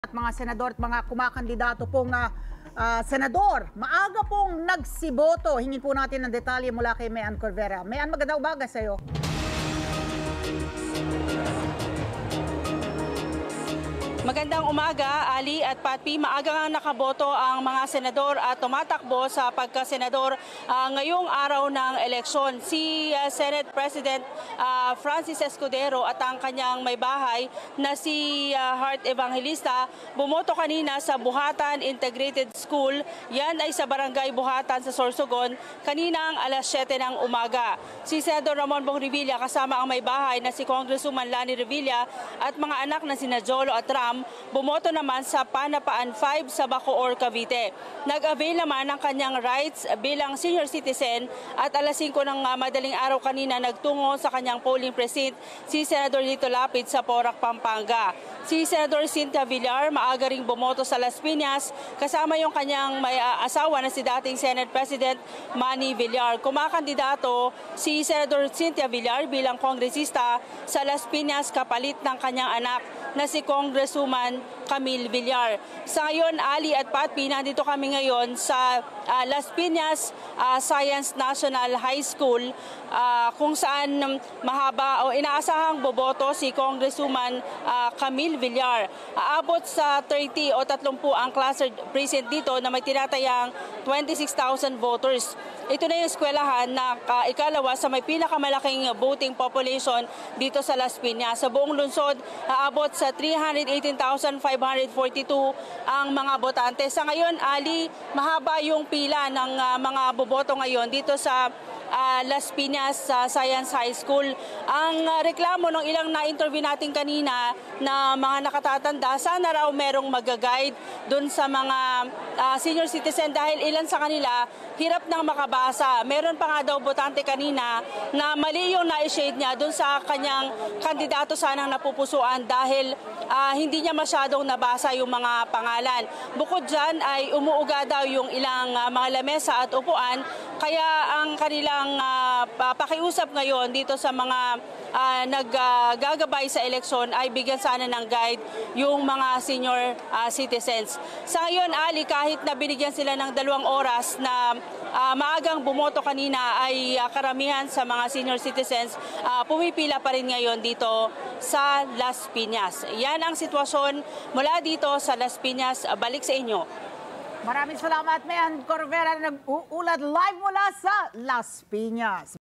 At mga senador at mga kumakandidato pong senador, maaga pong nagsiboto. Hingin po natin ng detalye mula kay Mayan Corvera. Mayan, magandang umaga sa iyo. Magandang umaga, Ali at Patpi. Maaga nga nakaboto ang mga senador at tumatakbo sa pagkasenador ngayong araw ng eleksyon. Si Senate President Francis Escudero at ang kanyang may bahay na si Heart Evangelista bumoto kanina sa Buhatan Integrated School. Yan ay sa Barangay Buhatan sa Sorsogon kaninang alas 7 ng umaga. Si Senador Ramon Bong Revilla kasama ang may bahay na si Congresswoman Lani Revilla at mga anak na sina Jolo at Ram bumoto naman sa Panapaan 5 sa Bacoor, Cavite. Nag-avail naman ng kanyang rights bilang senior citizen at alas 5 ng madaling araw kanina nagtungo sa kanyang polling precinct si Senador Lito Lapid sa Porac, Pampanga. Si Senador Cynthia Villar maaga ring bumoto sa Las Piñas kasama yung kanyang may asawa na si dating Senate President Manny Villar. Kumakandidato si Senador Cynthia Villar bilang kongresista sa Las Piñas kapalit ng kanyang anak na si Congresswoman Camille Villar. Sa ngayon, Ali at Patpi, nandito kami ngayon sa Las Piñas Science National High School kung saan mahaba o inaasahang boboto si Congresswoman Camille Villar. Aabot sa 30 o 30 ang clustered precinct dito na may tinatayang 26,000 voters. Ito na yung eskwelahan na ikalawa sa may pinakamalaking voting population dito sa Las Piñas. Sa buong lungsod, aabot sa 318,542 ang mga botante. Sa ngayon, Ali, mahaba yung pila ng mga boboto ngayon dito sa Las Piñas Science High School. Ang reklamo ng ilang na-interview natin kanina na mga nakatatanda, sana raw merong mag-guide dun sa mga senior citizen dahil ilan sa kanila hirap nang makabasa. Meron pa nga daw botante kanina na mali yung na-shade niya dun sa kanyang kandidato sanang napupusuan dahil hindi niya masyadong nabasa yung mga pangalan. Bukod dyan ay umuuga daw yung ilang mga lamesa at upuan, kaya ang kanilang pakiusap ngayon dito sa mga naggagabay sa eleksyon ay bigyan sana ng guide yung mga senior citizens. Sa ngayon, Ali, kahit na binigyan sila ng 2 oras na maagang bumoto kanina ay karamihan sa mga senior citizens pumipila pa rin ngayon dito sa Las Piñas. Yan ang sitwasyon mula dito sa Las Piñas. Balik sa inyo. Maraming salamat, Mayan Corvera, na nag-uulat live mula sa Las Piñas.